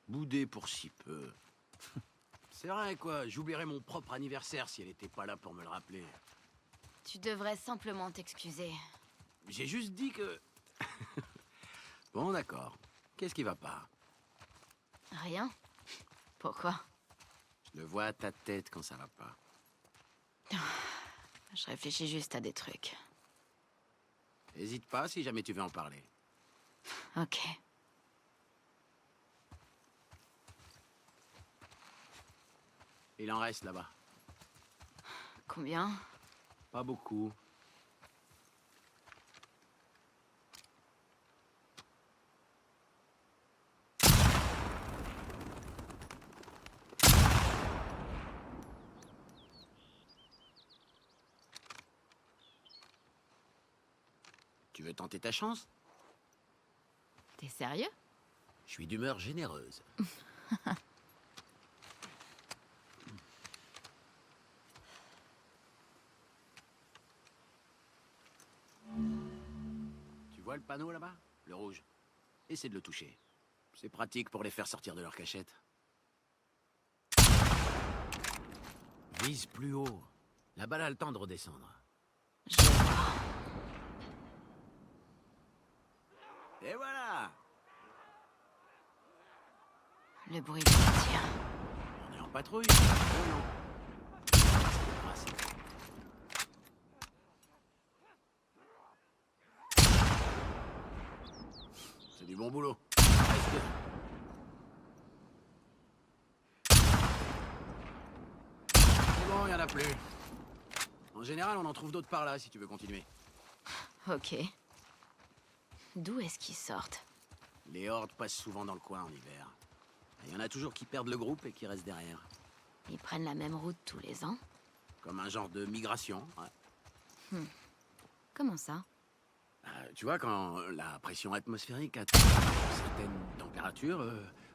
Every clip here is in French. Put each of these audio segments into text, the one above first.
Boudé pour si peu. C'est vrai, quoi. J'oublierais mon propre anniversaire si elle était pas là pour me le rappeler. Tu devrais simplement t'excuser. J'ai juste dit que... Bon, d'accord. Qu'est-ce qui va pas? Rien? Pourquoi? Je le vois à ta tête quand ça va pas. Je réfléchis juste à des trucs. Hésite pas si jamais tu veux en parler. Ok. Il en reste là-bas. Combien? Pas beaucoup. Tu veux tenter ta chance? T'es sérieux? Je suis d'humeur généreuse. Tu vois le panneau là-bas? Le rouge. Essaie de le toucher. C'est pratique pour les faire sortir de leur cachette. Vise plus haut. La balle a le temps de redescendre. Je vois. Et voilà! Le bruit de tir. On est en patrouille. Oh non. Ah, c'est du bon boulot. Reste. C'est bon, il y en a plus. En général, on en trouve d'autres par là si tu veux continuer. Ok. D'où est-ce qu'ils sortent? Les hordes passent souvent dans le coin en hiver. Il y en a toujours qui perdent le groupe et qui restent derrière. Ils prennent la même route tous les ans? Comme un genre de migration. Ouais. Comment ça? Tu vois, quand la pression atmosphérique atteint une certaine température,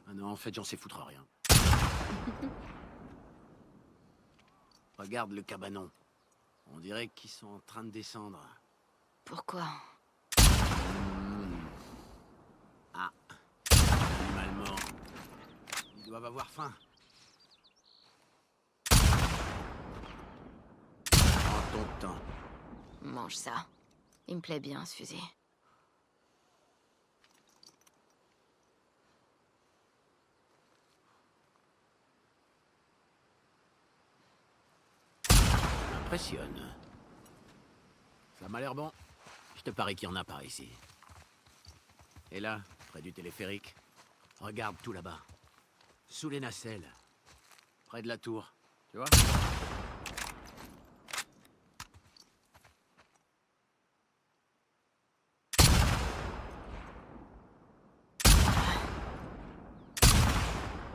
non, en fait, j'en sais foutre rien. Regarde le cabanon. On dirait qu'ils sont en train de descendre. Pourquoi? Ah, animal mort. Ils doivent avoir faim. Prends ton temps. Mange ça. Il me plaît bien, ce fusil. Impressionne. Ça m'a l'air bon. Je te parie qu'il y en a par ici. Et là, près du téléphérique, regarde tout là-bas. Sous les nacelles. Près de la tour. Tu vois?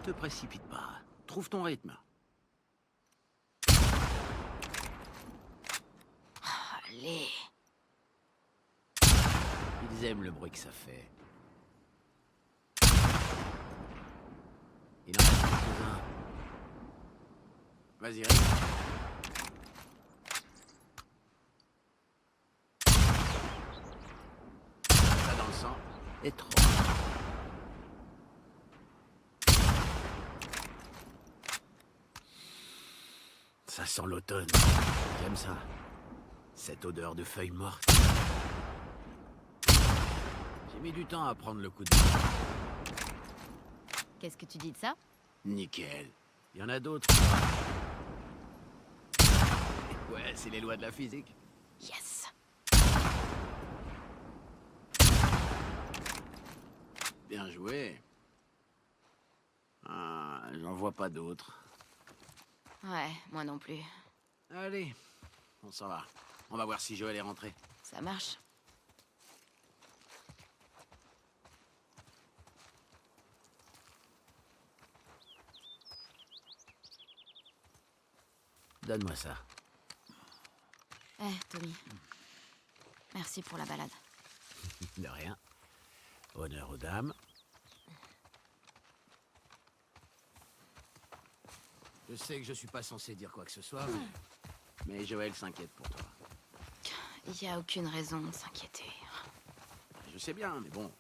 Te précipite pas. Trouve ton rythme. Allez. Ils aiment le bruit que ça fait. Il en reste quelques-uns. Vas-y, Rick. Ça dans le sang. Et trop. Ça sent l'automne. J'aime ça. Cette odeur de feuilles mortes. J'ai mis du temps à prendre le coup de main. Qu'est-ce que tu dis de ça? Nickel. Il y en a d'autres. Ouais, c'est les lois de la physique. Yes. Bien joué. Ah, j'en vois pas d'autres. Ouais, moi non plus. Allez, on s'en va. On va voir si Joël est rentré. Ça marche. Donne-moi ça. Tommy. Merci pour la balade. De rien. Honneur aux dames. Je sais que je suis pas censé dire quoi que ce soit, mais Joël s'inquiète pour toi. Il n'y a aucune raison de s'inquiéter. Je sais bien, mais bon,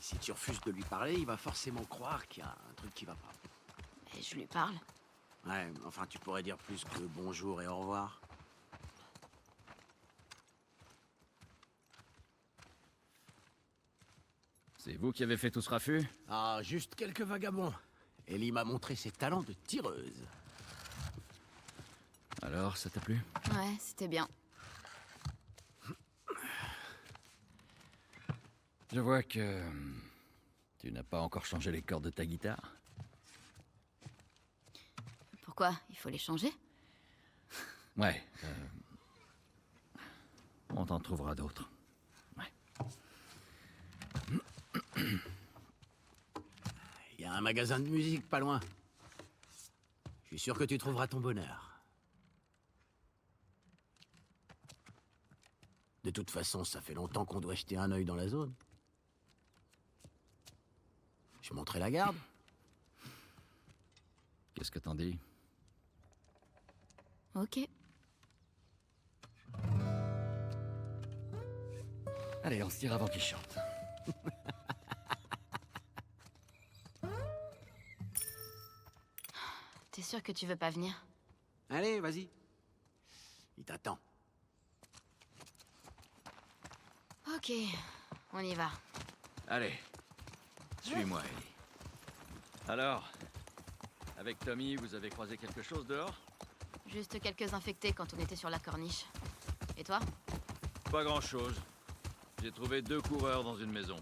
si tu refuses de lui parler, il va forcément croire qu'il y a un truc qui va pas. Et je lui parle. Ouais, enfin, tu pourrais dire plus que bonjour et au revoir. C'est vous qui avez fait tout ce raffut? Ah, juste quelques vagabonds. Ellie m'a montré ses talents de tireuse. Alors, ça t'a plu? Ouais, c'était bien. Je vois que... tu n'as pas encore changé les cordes de ta guitare. Pourquoi? Il faut les changer? Ouais, on t'en trouvera d'autres. Ouais. Il y a un magasin de musique pas loin. Je suis sûr que tu trouveras ton bonheur. De toute façon, ça fait longtemps qu'on doit jeter un œil dans la zone. Je monterai la garde. Qu'est-ce que t'en dis? Ok. Allez, on se tire avant qu'il chante. T'es sûr que tu veux pas venir? Allez, vas-y. Il t'attend. Ok, on y va. Allez, suis-moi, Ellie. Alors, avec Tommy, vous avez croisé quelque chose dehors? Juste quelques infectés quand on était sur la corniche. Et toi? Pas grand-chose. J'ai trouvé 2 coureurs dans une maison.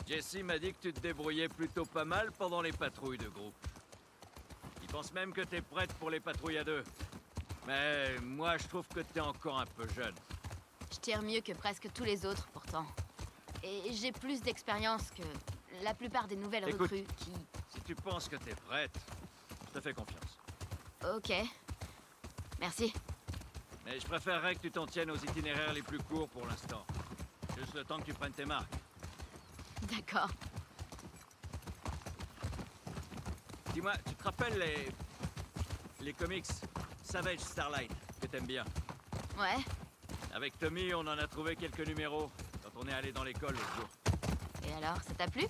Jesse m'a dit que tu te débrouillais plutôt pas mal pendant les patrouilles de groupe. Il pense même que t'es prête pour les patrouilles à 2. Mais moi, je trouve que t'es encore un peu jeune. Je tire mieux que presque tous les autres, pourtant. Et j'ai plus d'expérience que la plupart des nouvelles Écoute. recrues qui... Si tu penses que t'es prête, je te fais confiance. Ok. Merci. Mais je préférerais que tu t'en tiennes aux itinéraires les plus courts pour l'instant. Juste le temps que tu prennes tes marques. D'accord. Dis-moi, tu te rappelles les comics Savage Starlight que t'aimes bien? Ouais. Avec Tommy, on en a trouvé quelques numéros quand on est allé dans l'école l'autre jour. Et alors, ça t'a plu?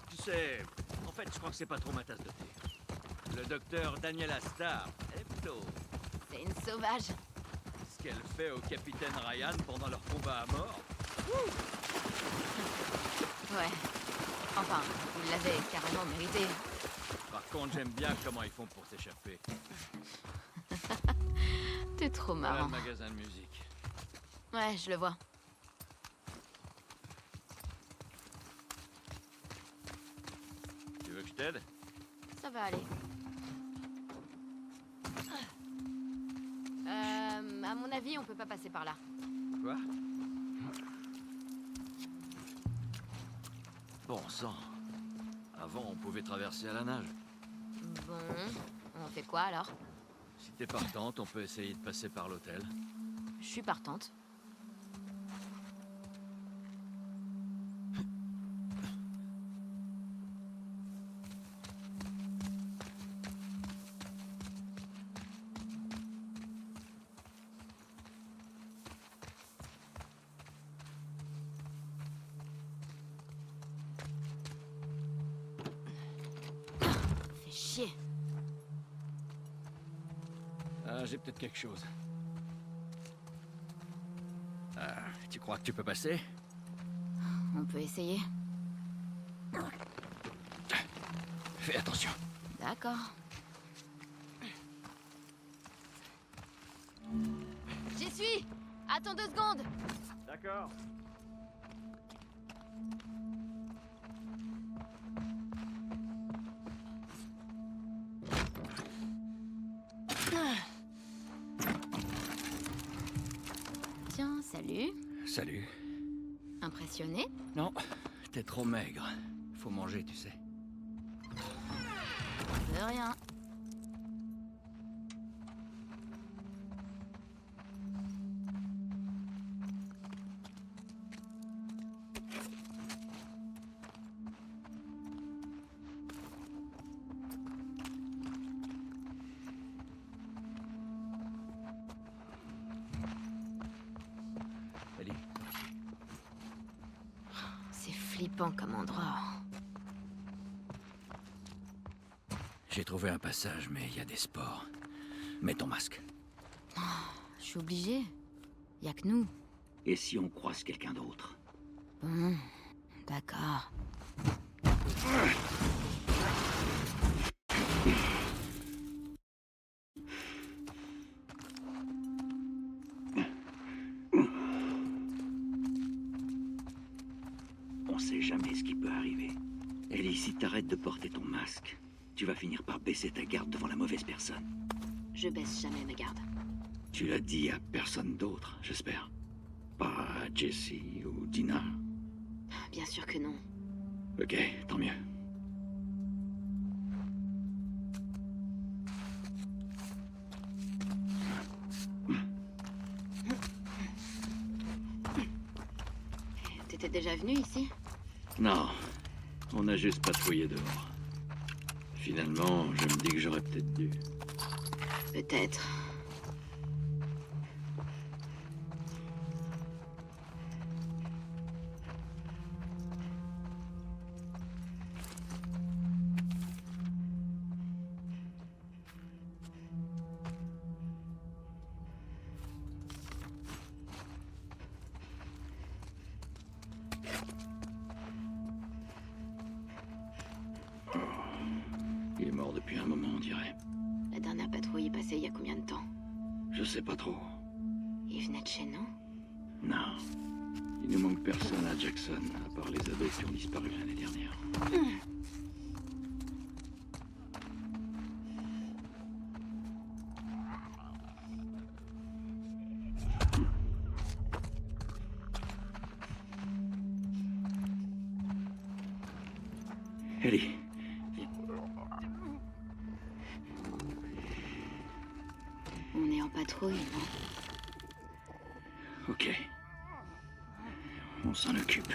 Tu sais, en fait, je crois que c'est pas trop ma tasse de thé. Le docteur Daniela Starr, elle est plutôt... C'est une sauvage. Ce qu'elle fait au capitaine Ryan pendant leur combat à mort. Ouais. Enfin, il l'avait carrément mérité. Par contre, j'aime bien comment ils font pour s'échapper. T'es trop Voilà marrant. le magasin de musique. Ouais, je le vois. Tu veux que je t'aide? Ça va aller. À mon avis, on peut pas passer par là. Quoi? Bon sang. Avant, on pouvait traverser à la nage. Bon, on fait quoi alors? Si t'es partante, on peut essayer de passer par l'hôtel. Je suis partante. Fais chier. Ah, j'ai peut-être quelque chose. Ah, tu crois que tu peux passer? On peut essayer. Fais attention. D'accord. J'y suis! Attends 2 secondes! D'accord. Tiens, salut. Salut. Impressionné? Non, t'es trop maigre. Faut manger, tu sais. De rien. flippant comme endroit. J'ai trouvé un passage, mais il y a des spores. Mets ton masque. Je suis obligée. Y a que nous. Et si on croise quelqu'un d'autre? Bon, d'accord. On sait jamais ce qui peut arriver. Ellie, si t'arrêtes de porter ton masque, tu vas finir par baisser ta garde devant la mauvaise personne. Je baisse jamais ma garde. Tu l'as dit à personne d'autre, j'espère. Pas à Jessie ou Dina. Bien sûr que non. Ok, tant mieux. T'étais déjà venu ici? Non, on a juste patrouillé dehors. Finalement, je me dis que j'aurais peut-être dû. Peut-être. Il est mort depuis un moment, on dirait. La dernière patrouille est passée il y a combien de temps? Je sais pas trop. Il venait de chez nous? Non. Il ne manque personne à Jackson, à part les ados qui ont disparu l'année dernière. Ellie, viens. On est en patrouille, non? Ok. On s'en occupe.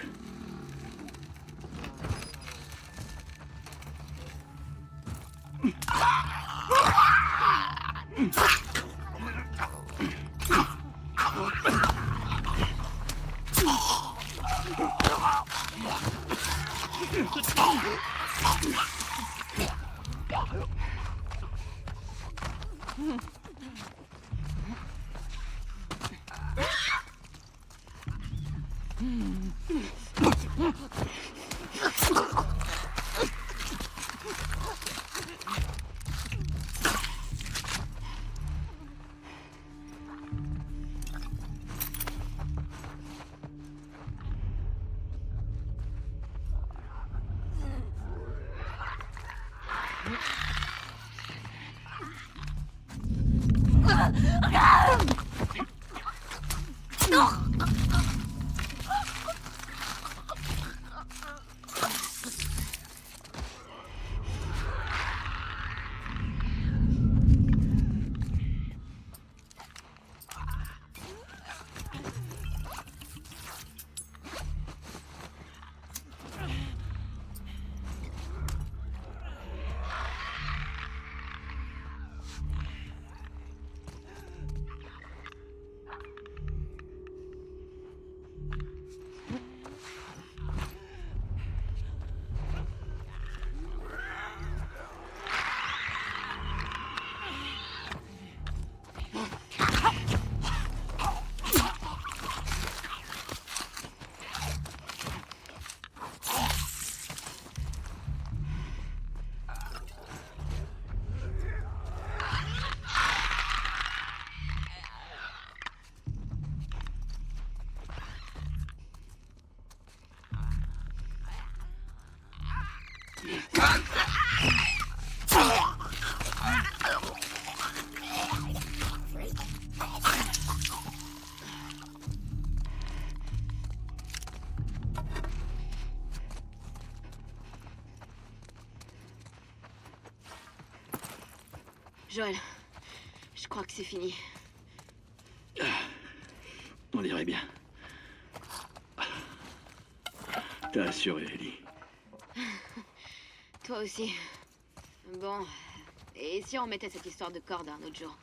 Joël, je crois que c'est fini. On dirait bien. T'as assuré, Ellie. Toi aussi. Bon, et si on mettait cette histoire de corde un autre jour?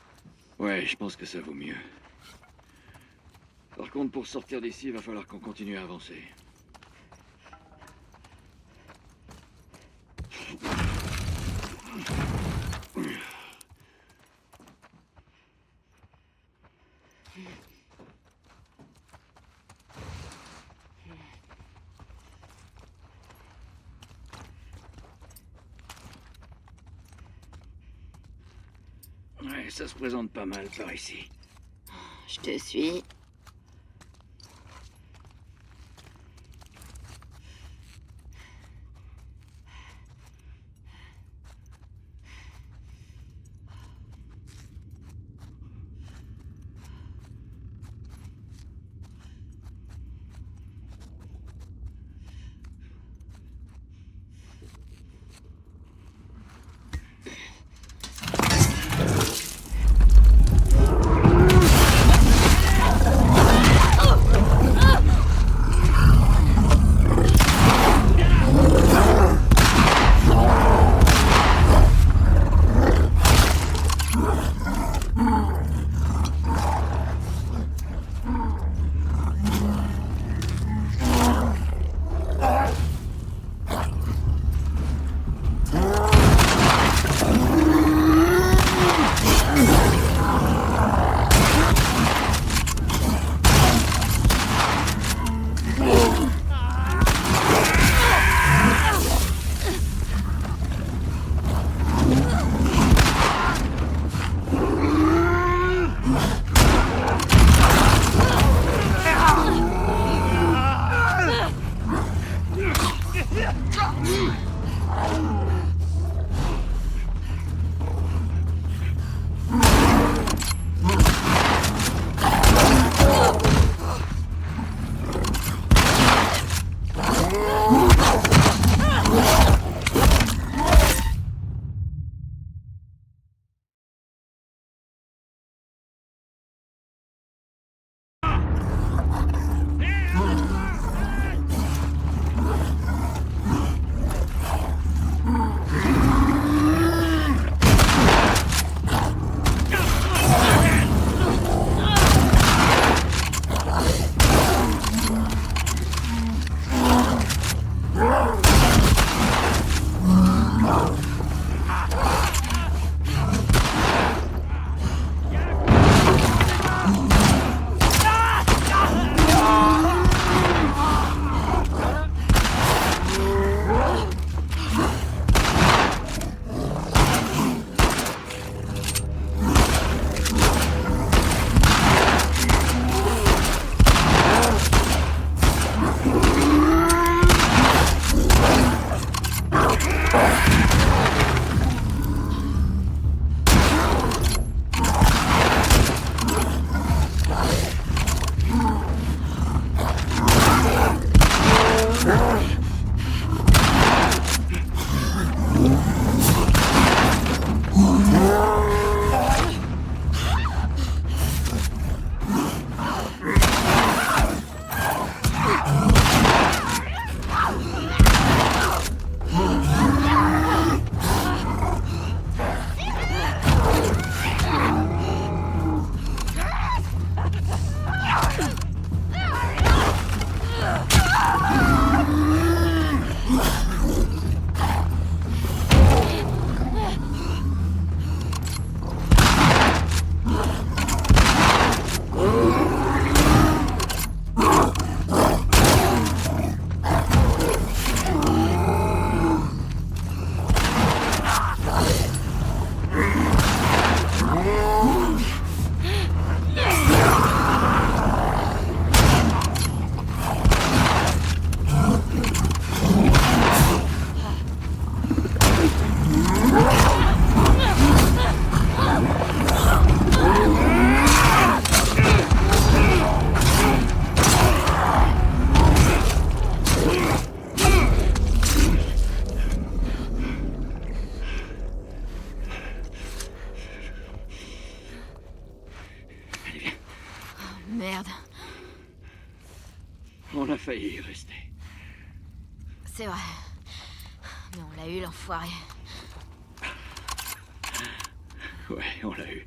Ouais, je pense que ça vaut mieux. Par contre, pour sortir d'ici, il va falloir qu'on continue à avancer. Ouais, ça se présente pas mal par ici. Je te suis. Merde. On a failli y rester. C'est vrai. Mais on l'a eu, l'enfoiré. Ouais, on l'a eu.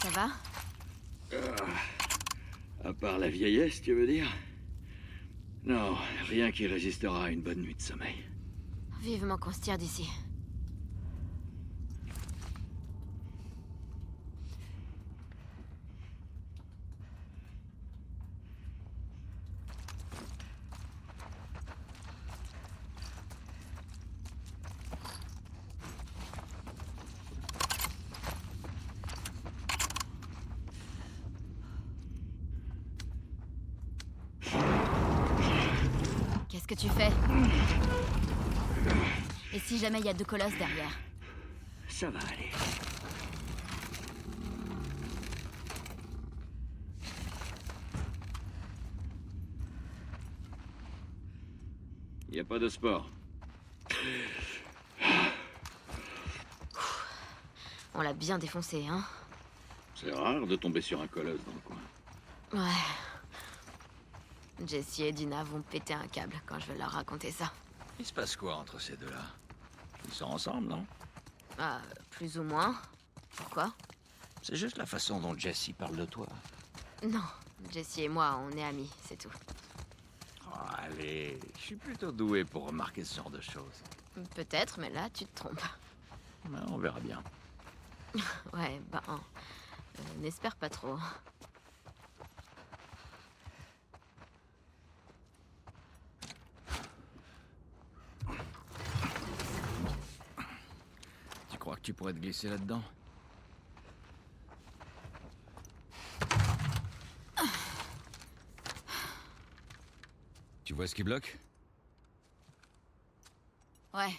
Ça va? À part la vieillesse, tu veux dire? Non, rien qui résistera à une bonne nuit de sommeil. Vivement qu'on se tire d'ici. Qu'est-ce que tu fais? Et si jamais il y a 2 colosses derrière? Ça va aller. Y a pas de sport. On l'a bien défoncé, hein? C'est rare de tomber sur un colosse dans le coin. Ouais. Jessie et Dina vont péter un câble quand je vais leur raconter ça. Il se passe quoi entre ces deux-là? Ils sont ensemble, non? Ah, plus ou moins. Pourquoi? C'est juste la façon dont Jessie parle de toi. Non, Jessie et moi, on est amis, c'est tout. Oh, allez, je suis plutôt doué pour remarquer ce genre de choses. Peut-être, mais là, tu te trompes. Mais on verra bien. Ouais, n'espère pas trop. Tu crois que tu pourrais te glisser là-dedans? Tu vois ce qui bloque? Ouais.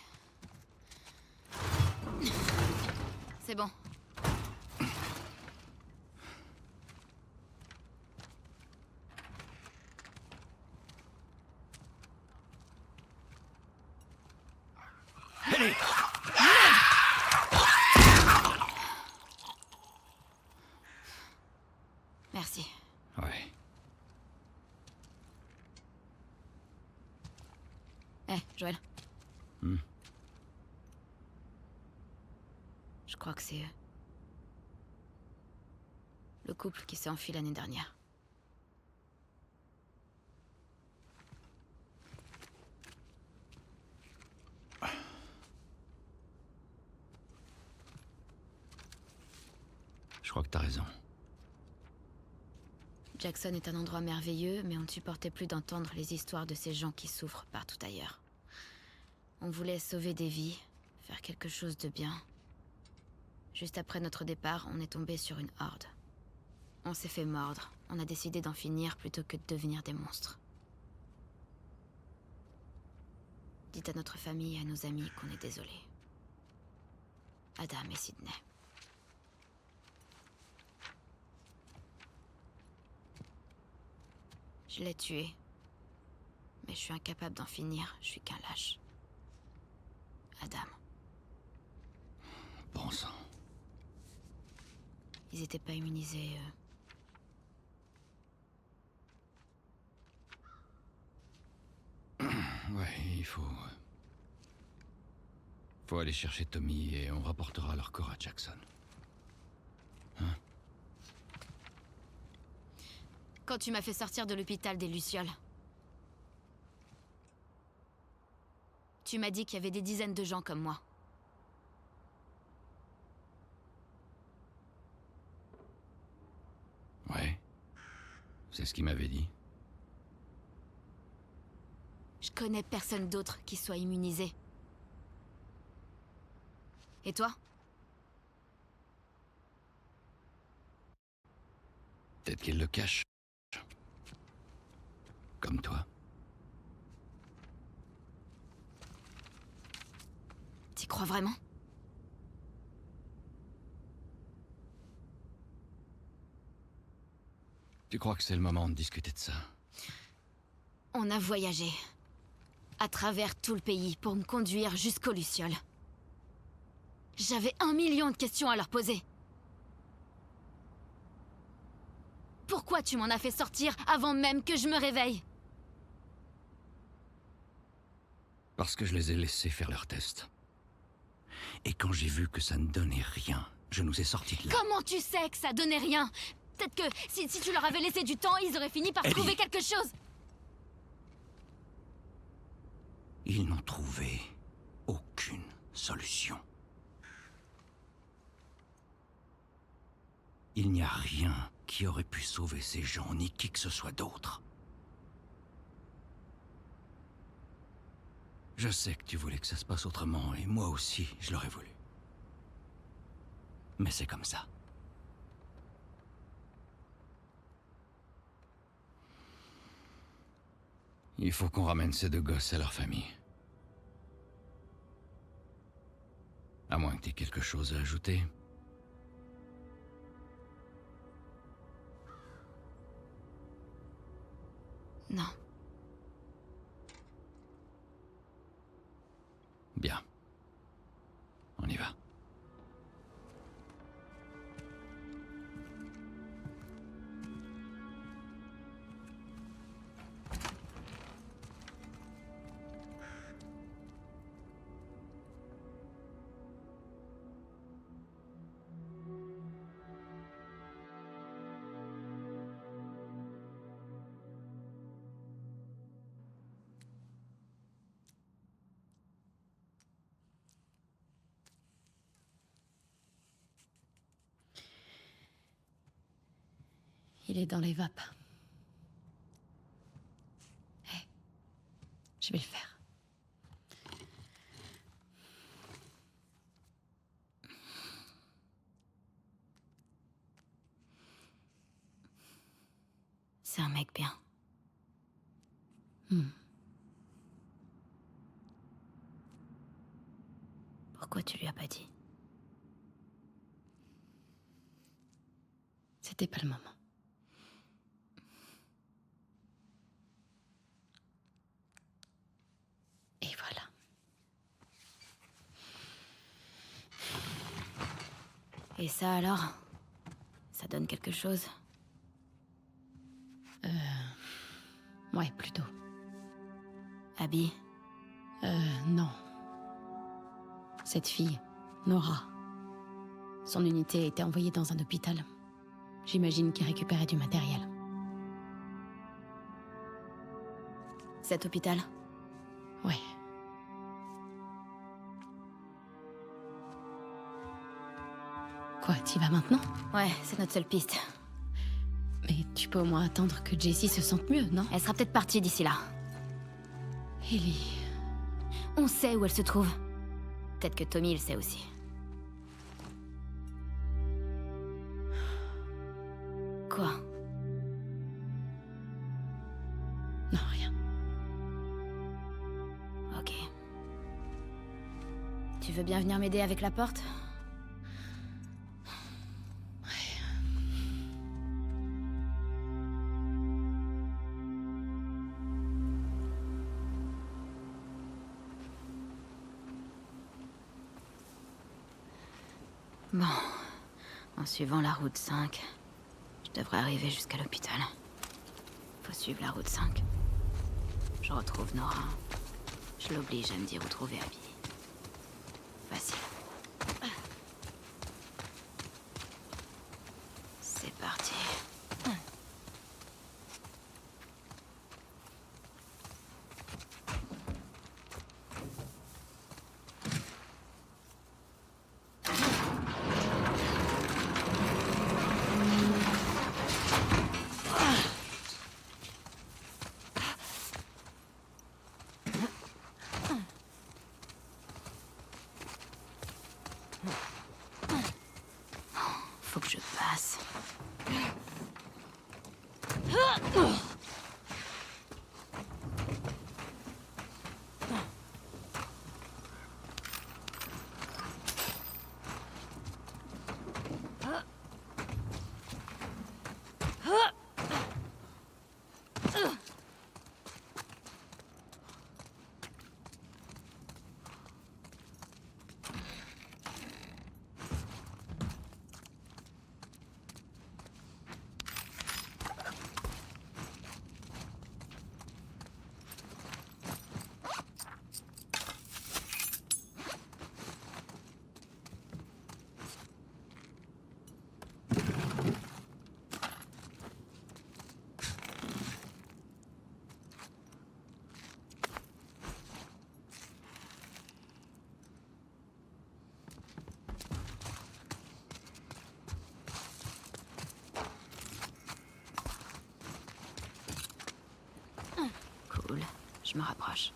C'est bon. Merci. Ouais. Joël. Hmm. Je crois que c'est eux. Le couple qui s'est enfui l'année dernière. Je crois que t'as raison. Jackson est un endroit merveilleux, mais on ne supportait plus d'entendre les histoires de ces gens qui souffrent partout ailleurs. On voulait sauver des vies, faire quelque chose de bien. Juste après notre départ, on est tombé sur une horde. On s'est fait mordre. On a décidé d'en finir plutôt que de devenir des monstres. Dites à notre famille et à nos amis qu'on est désolé. Adam et Sydney. Je l'ai tué. Mais je suis incapable d'en finir, je suis qu'un lâche. Adam. Bon sang. Ils étaient pas immunisés, Ouais, il faut... Faut aller chercher Tommy et on rapportera leur corps à Jackson. Hein? Quand tu m'as fait sortir de l'hôpital des Lucioles, tu m'as dit qu'il y avait des dizaines de gens comme moi. Ouais. C'est ce qu'il m'avait dit. Je connais personne d'autre qui soit immunisé. Et toi? Peut-être qu'il le cache. Comme toi. T'y crois vraiment? Tu crois que c'est le moment de discuter de ça? On a voyagé. À travers tout le pays pour me conduire jusqu'aux Lucioles. J'avais 1 million de questions à leur poser. Pourquoi tu m'en as fait sortir avant même que je me réveille? Parce que je les ai laissés faire leurs tests. Et quand j'ai vu que ça ne donnait rien, je nous ai sortis de là. Comment tu sais que ça donnait rien? Peut-être que si tu leur avais laissé du temps, ils auraient fini par Ellie. trouver quelque chose. Ils n'ont trouvé aucune solution. Il n'y a rien qui aurait pu sauver ces gens, ni qui que ce soit d'autre. Je sais que tu voulais que ça se passe autrement, et moi aussi, je l'aurais voulu. Mais c'est comme ça. Il faut qu'on ramène ces deux gosses à leur famille. À moins que t'aies quelque chose à ajouter. Non. Bien. On y va. Il est dans les vapes. Hé, je vais le faire. C'est un mec bien. Pourquoi tu lui as pas dit? C'était pas le moment. Et voilà. Et ça alors? Ça donne quelque chose? Ouais, plutôt. Abby? Non. Cette fille, Nora. Son unité a été envoyée dans un hôpital. J'imagine qu'il récupérait du matériel. Cet hôpital? Ouais. Quoi, t'y vas maintenant? Ouais, c'est notre seule piste. Mais tu peux au moins attendre que Jessie se sente mieux, non? Elle sera peut-être partie d'ici là. Ellie... On sait où elle se trouve. Peut-être que Tommy le sait aussi. Quoi? Non, rien. Ok. Tu veux bien venir m'aider avec la porte? Bon, en suivant la route 5, je devrais arriver jusqu'à l'hôpital. Faut suivre la route 5. Je retrouve Nora. Je l'oblige à me dire où trouver Abby. Facile. C'est parti. Faut que je passe. Cool, je me rapproche.